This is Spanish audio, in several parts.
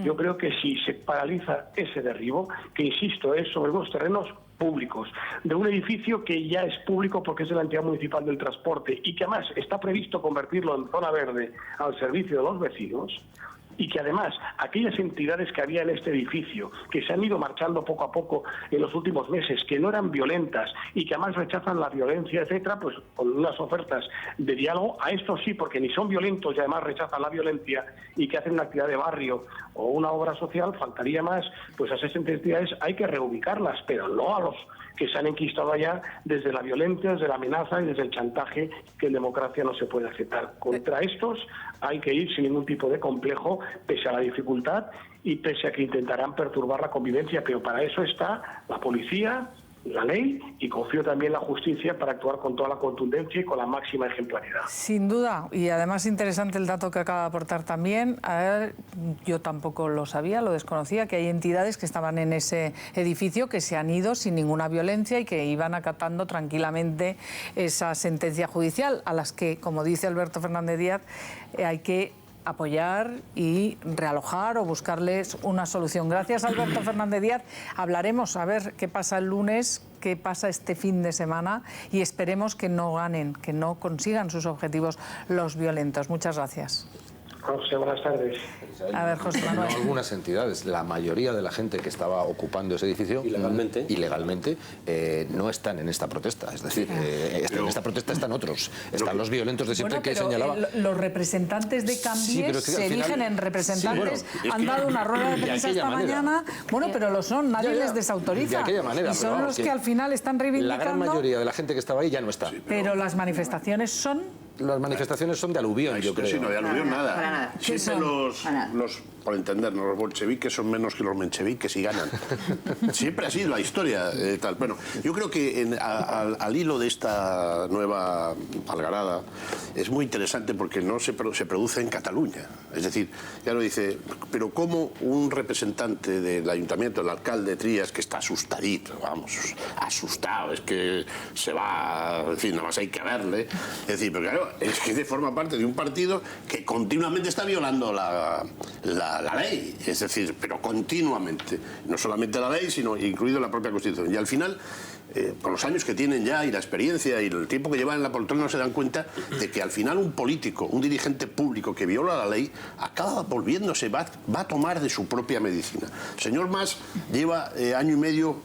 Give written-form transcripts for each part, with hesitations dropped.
Yo creo que si se paraliza ese derribo, que insisto, es sobre unos terrenos públicos, de un edificio que ya es público porque es de la entidad municipal del transporte y que además está previsto convertirlo en zona verde al servicio de los vecinos, y que además aquellas entidades que había en este edificio, que se han ido marchando poco a poco en los últimos meses, que no eran violentas y que además rechazan la violencia, etcétera, pues con unas ofertas de diálogo, a estos sí, porque ni son violentos y además rechazan la violencia y que hacen una actividad de barrio o una obra social, faltaría más, pues a esas entidades hay que reubicarlas, pero no a los que se han enquistado allá desde la violencia, desde la amenaza y desde el chantaje, que en democracia no se puede aceptar. Contra estos hay que ir sin ningún tipo de complejo, pese a la dificultad y pese a que intentarán perturbar la convivencia, pero para eso está la policía, la ley, y confío también en la justicia para actuar con toda la contundencia y con la máxima ejemplaridad. Sin duda, y además interesante el dato que acaba de aportar también. A ver, yo tampoco lo sabía, lo desconocía, que hay entidades que estaban en ese edificio que se han ido sin ninguna violencia y que iban acatando tranquilamente esa sentencia judicial, a las que, como dice Alberto Fernández Díaz, hay que apoyar y realojar o buscarles una solución. Gracias, Alberto Fernández Díaz. Hablaremos a ver qué pasa el lunes, qué pasa este fin de semana y esperemos que no ganen, que no consigan sus objetivos los violentos. Muchas gracias. José, buenas tardes. A ver, José Manuel. No, algunas entidades, la mayoría de la gente que estaba ocupando ese edificio ilegalmente no están en esta protesta. Es decir, en esta protesta están otros. Están los violentos de siempre, que señalaba. Los representantes de Cambies se eligen en representantes. Han dado una rueda de prensa esta mañana. Bueno, pero lo son, nadie les desautoriza. De aquella manera. Y son los que al final están reivindicando. La gran mayoría de la gente que estaba ahí ya no está. Pero las manifestaciones son. Las manifestaciones son de aluvión, yo creo. Sí, no, de aluvión nada. Para nada. Siempre los, por entendernos, los bolcheviques son menos que los mencheviques y ganan. Siempre ha sido la historia tal. Bueno, yo creo que al hilo de esta nueva algarada es muy interesante porque no se produce en Cataluña. Es decir, ya lo dice, pero como un representante del ayuntamiento, el alcalde Trías, que está asustadito, vamos, asustado, es que se va, en fin, nada más hay que verle. Es decir, pero claro, es que forma parte de un partido que continuamente está violando la ley, es decir, pero continuamente, no solamente la ley, sino incluido la propia Constitución. Y al final, por los años que tienen ya y la experiencia y el tiempo que llevan en la poltrona, no se dan cuenta de que al final un político, un dirigente público que viola la ley, acaba volviéndose, va a tomar de su propia medicina. El señor Mas lleva año y medio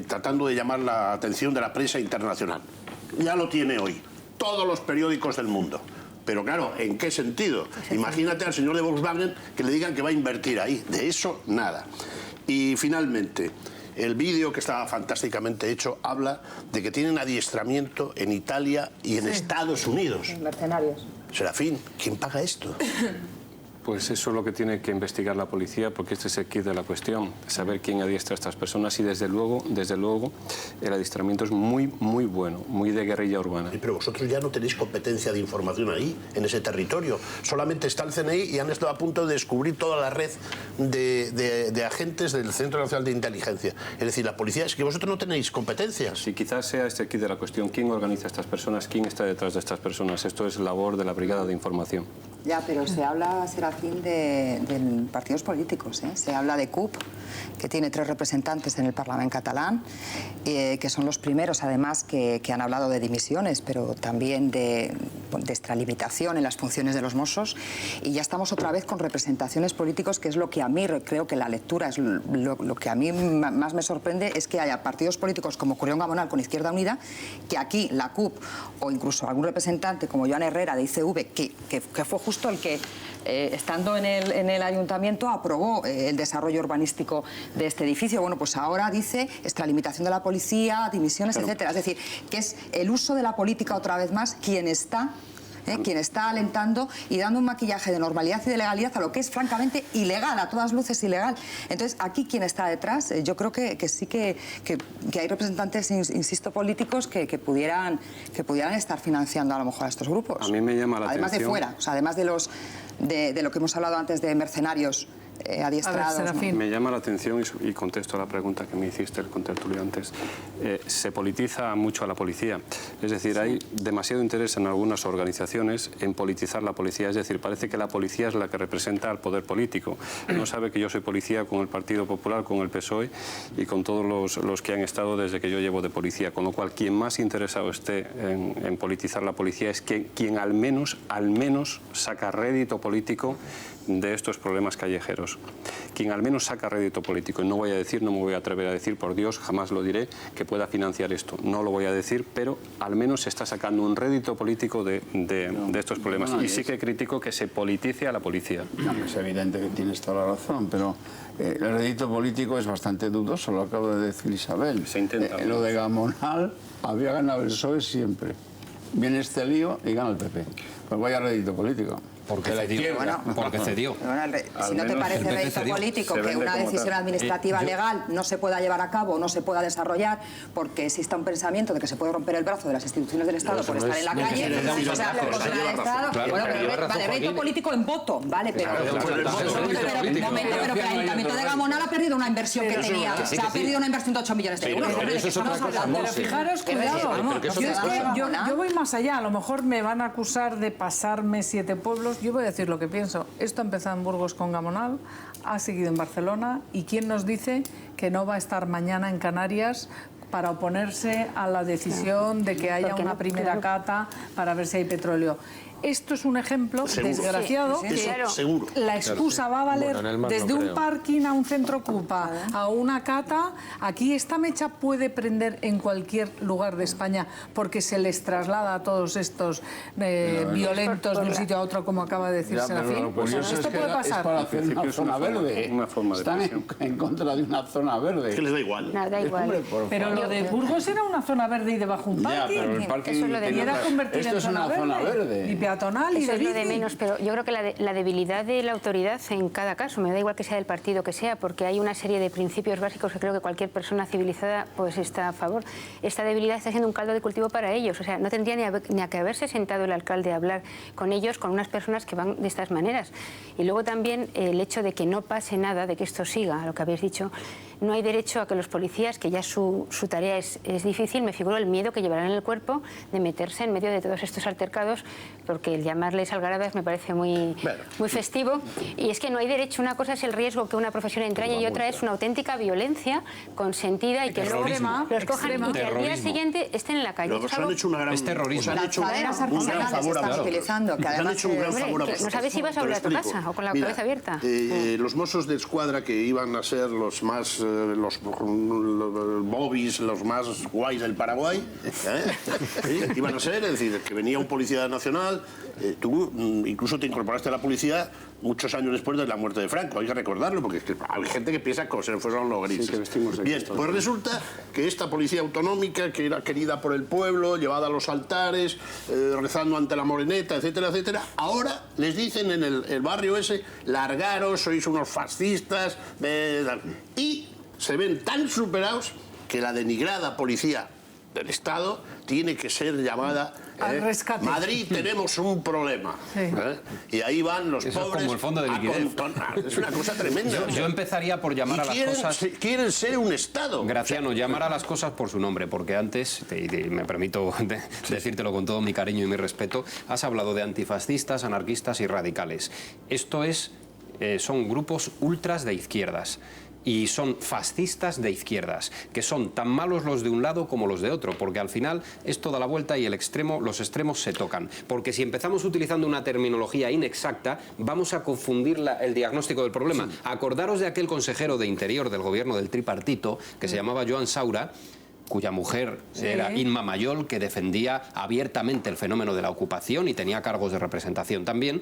tratando de llamar la atención de la prensa internacional. Ya lo tiene hoy. Todos los periódicos del mundo. Pero claro, ¿en qué sentido? Imagínate al señor de Volkswagen que le digan que va a invertir ahí. De eso, nada. Y finalmente, el vídeo, que está fantásticamente hecho, habla de que tienen adiestramiento en Italia y en Estados Unidos. Mercenarios. Serafín, ¿quién paga esto? Pues eso es lo que tiene que investigar la policía, porque este es el kit de la cuestión, saber quién adiestra a estas personas y desde luego, el adiestramiento es muy bueno, muy de guerrilla urbana. Pero vosotros ya no tenéis competencia de información ahí, en ese territorio. Solamente está el CNI y han estado a punto de descubrir toda la red de agentes del Centro Nacional de Inteligencia. Es decir, la policía, es que vosotros no tenéis competencias. Sí, quizás sea este el kit de la cuestión, quién organiza a estas personas, quién está detrás de estas personas. Esto es labor de la Brigada de Información. Ya, pero se habla, Serafín, de partidos políticos, ¿eh? Se habla de CUP, que tiene 3 representantes en el Parlamento catalán, que son los primeros, además, que han hablado de dimisiones, pero también de extralimitación en las funciones de los Mossos. Y ya estamos otra vez con representaciones políticos, que es lo que a mí, creo que la lectura es lo que a mí más me sorprende, es que haya partidos políticos como ocurrió en Gamonal con Izquierda Unida, que aquí la CUP, o incluso algún representante como Joan Herrera de ICV, que fue justo el que, estando en el ayuntamiento, aprobó el desarrollo urbanístico de este edificio. Bueno, pues ahora dice extralimitación de la policía, dimisiones, etcétera. Es decir, que es el uso de la política otra vez más quien está alentando y dando un maquillaje de normalidad y de legalidad a lo que es francamente ilegal, a todas luces ilegal. Entonces, aquí quien está detrás, yo creo que sí que hay representantes, insisto, políticos que pudieran estar financiando a lo mejor a estos grupos. A mí me llama la atención. Además de fuera, o sea, además de lo que hemos hablado antes de mercenarios adiestrados. A ver, Serafín. Me llama la atención y contesto a la pregunta que me hiciste el contertulio antes. Se politiza mucho a la policía. Es decir, hay demasiado interés en algunas organizaciones en politizar la policía. Es decir, parece que la policía es la que representa al poder político. No sabe que yo soy policía con el Partido Popular, con el PSOE y con todos los que han estado desde que yo llevo de policía. Con lo cual, quien más interesado esté en politizar la policía es quien al menos saca rédito político de estos problemas callejeros. Quien al menos saca rédito político, y no voy a decir, no me voy a atrever a decir, por Dios, jamás lo diré, que pueda financiar esto. No lo voy a decir, pero al menos se está sacando un rédito político de estos problemas. Y sí que critico que se politice a la policía. No, es evidente que tienes toda la razón, pero el rédito político es bastante dudoso, lo acaba de decir Isabel. Se intenta. Lo de Gamonal había ganado el PSOE siempre. Viene este lío y gana el PP. Pues vaya rédito político. Porque cedió. Porque cedió. Si no te parece rédito político que una decisión administrativa legal no se pueda llevar a cabo, no se pueda desarrollar, porque exista un pensamiento de que se puede romper el brazo de las instituciones del Estado por estar en la calle, o sea, contra el Estado. Bueno, pero vale, rédito político en voto, vale, pero un momento, pero que el Ayuntamiento de Gamonal ha perdido una inversión que tenía, o sea, ha perdido una inversión de 8 millones de euros. Pero fijaros, cuidado, yo voy más allá, a lo mejor me van a acusar de pasarme 7 pueblos. Yo voy a decir lo que pienso. Esto empezó en Burgos con Gamonal, ha seguido en Barcelona, y ¿quién nos dice que no va a estar mañana en Canarias para oponerse a la decisión de que haya una primera cata para ver si hay petróleo? Esto es un ejemplo desgraciado que la excusa va a valer desde un parking a un centro ocupa, a una cata. Aquí esta mecha puede prender en cualquier lugar de España porque se les traslada a todos estos violentos de un sitio a otro, como acaba de decir Serafín. Esto puede pasar. Es para hacer una zona verde. Están en contra de una zona verde. Que les da igual. Da igual. Pero lo de Burgos era una zona verde y debajo un parking. Pero el parking eso es lo de era convertir esto en es una zona verde. Y peatonal y eso de es lo de bici. menos, pero yo creo que la debilidad de la autoridad en cada caso, me da igual que sea del partido que sea, porque hay una serie de principios básicos que creo que cualquier persona civilizada pues está a favor. Esta debilidad está siendo un caldo de cultivo para ellos, o sea, no tendría ni a que haberse sentado el alcalde a hablar con ellos, con unas personas que van de estas maneras. Y luego también el hecho de que no pase nada, de que esto siga, lo que habéis dicho, no hay derecho a que los policías, que ya su tarea es difícil, me figuro el miedo que llevarán en el cuerpo de meterse en medio de todos estos altercados, porque el llamarles algaradas me parece muy festivo. Y es que no hay derecho, una cosa es el riesgo que una profesión entraña y otra es una auténtica violencia consentida y que luego los cojan y que al día siguiente estén en la calle. Los han hecho una gran... Es terrorismo. Las cadenas artesanales están utilizando, que además... Han hecho un gran favor a... No sabes si vas a volver a tu casa o con la cabeza abierta. Los Mossos de Escuadra, que iban a ser los más... los bobbies, los más guays del Paraguay, iban a ser, es decir, que venía un policía nacional, tú incluso te incorporaste a la policía muchos años después de la muerte de Franco, hay que recordarlo, porque es que hay gente que piensa que se fueron los grises. Sí, que vestimos de bien, pues resulta que esta policía autonómica, que era querida por el pueblo, llevada a los altares, rezando ante la moreneta, etcétera, etcétera, ahora les dicen en el barrio ese, largaros, sois unos fascistas, y se ven tan superados que la denigrada policía del Estado tiene que ser llamada al rescate. Madrid, tenemos un problema. Sí. Y ahí van los Eso pobres es como el fondo de liquidez. Es una cosa tremenda. Yo empezaría por llamar a las cosas... Quieren ser un Estado. Graciano, llamar a las cosas por su nombre, porque antes, y me permito decírtelo con todo mi cariño y mi respeto, has hablado de antifascistas, anarquistas y radicales. Esto son grupos ultras de izquierdas. Y son fascistas de izquierdas, que son tan malos los de un lado como los de otro, porque al final esto da la vuelta y los extremos se tocan. Porque si empezamos utilizando una terminología inexacta, vamos a confundir el diagnóstico del problema. Sí. Acordaros de aquel consejero de Interior del gobierno del tripartito, que se llamaba Joan Saura, cuya mujer era Inma Mayol, que defendía abiertamente el fenómeno de la ocupación y tenía cargos de representación también,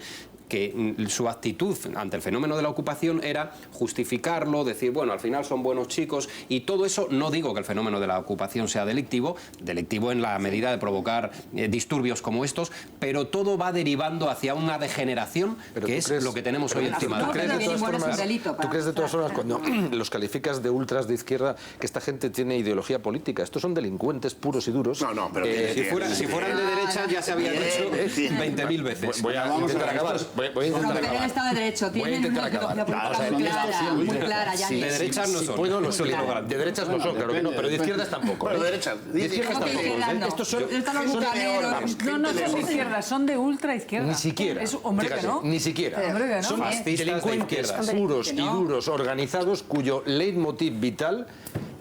que su actitud ante el fenómeno de la ocupación era justificarlo, decir, bueno, al final son buenos chicos, y todo eso. No digo que el fenómeno de la ocupación sea delictivo en la medida de provocar disturbios como estos, pero todo va derivando hacia una degeneración, que es lo que tenemos hoy encima de la mesa. ¿Tú crees de todas formas, cuando los calificas de ultras de izquierda, que esta gente tiene ideología política? política. Estos son delincuentes puros y duros. No, pero si fueran de derecha ya se había dicho 20.000 veces. Voy a intentar acabar. Voy a intentar Romper el acabar. Estado de Derecho. Voy a Tienen intentar acabar. una política muy clara. Ya Sí, de derechas no son. Puedo, Eso lo garantizo. de derechas no son, claro que no, pero de izquierdas tampoco. Bueno, derechas. De izquierdas tampoco. Estos son No son de izquierda, son de ultraizquierda. ni siquiera. Hombre, que Fíjate, no. ni siquiera. Hombre, que no. Son Fascistas de delincuentes izquierdas. puros y duros, organizados, cuyo leitmotiv vital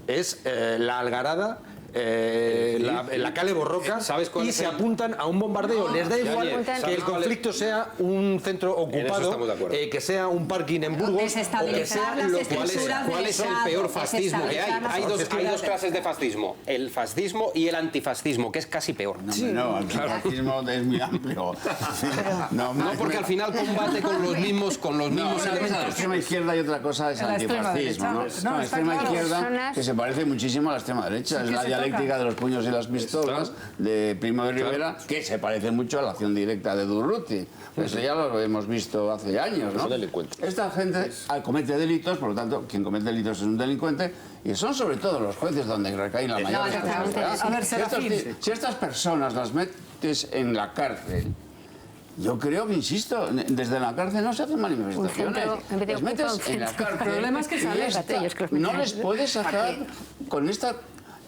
es la algarada, la cale borroca, ¿Sabes cuál y es se el- apuntan a un bombardeo. Les da igual ¿sabes que el cuál es? conflicto sea un centro ocupado, estamos de acuerdo. que sea un parking en Burgos, o que Desestabilizar sea las lo que estructuras ¿Cuál es el peor fascismo que hay? Hay dos clases de fascismo, el fascismo y el antifascismo, que es casi peor. No, el fascismo es muy amplio. No, porque al final combate con los mismos Una cosa es la elementos. extrema izquierda y otra cosa es La extrema antifascismo, ¿no? derecha. No, La está extrema claro. izquierda Personas- que se parece muchísimo a la extrema derecha. Es la se dialéctica tocan. de los puños y las pistolas de Primo de Rivera, que se parece mucho a la acción directa de Durruti. Eso ya lo hemos visto hace años, ¿no? Son delincuentes. Esta gente comete delitos, por lo tanto, quien comete delitos es un delincuente, y son sobre todo los jueces donde recaen la mayor exactamente. responsabilidad. A ver, Serafín. Si estas personas las metes en la cárcel, yo creo que, insisto, desde la cárcel no se hacen manifestaciones. en vez de Les metes ocupa un en la centro. cárcel. El problema es que y salen, ya fíjate, está. ellos que los meten No ahí. les puedes sacar con esta...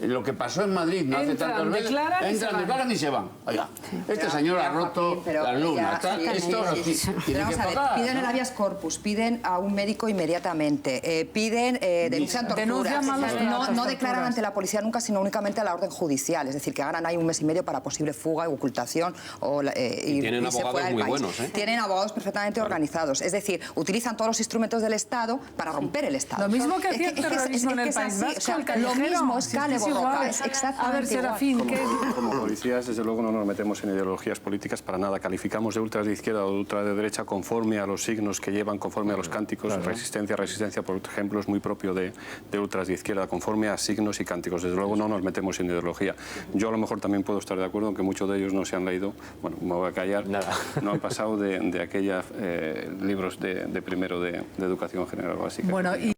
Lo que pasó en Madrid no hace Entran, tantos meses. declaran y se Entran, van. declaran y se van. Oiga, este señor ha roto pero las lunas. ya, tal, sí, esto sí, sí, sí. tiene Pero que vamos a ver, pagar. piden el ¿no? habeas corpus, piden a un médico inmediatamente, piden denuncian torturas, Denuncian malos tratos, no declaran torturas. ante la policía nunca, sino únicamente a la orden judicial, es decir, que ganan ahí un mes y medio para posible fuga, ocultación o tienen irse abogados fuera del muy país. buenos, ¿eh? Tienen abogados perfectamente organizados, es decir, utilizan todos los instrumentos del Estado para romper el Estado. Lo mismo que hacía el es terrorismo en el es País así, Vasco, o sea, el lo callejero. mismo es Si cale es borroca, igual. es exactamente A ver, Serafín, ¿qué? Como policías, desde luego, no nos metemos en ideologías políticas para nada. Calificamos de ultras de izquierda o de ultras de derecha conforme a los signos que llevan, conforme a los cánticos. Resistencia, por ejemplo, es muy propio de ultras de izquierda, conforme a signos y cánticos. Desde luego no nos metemos en ideología. Yo a lo mejor también puedo estar de acuerdo, aunque muchos de ellos no se han leído, bueno, me voy a callar, no han pasado de aquellos libros de primero de educación general básica. Bueno, y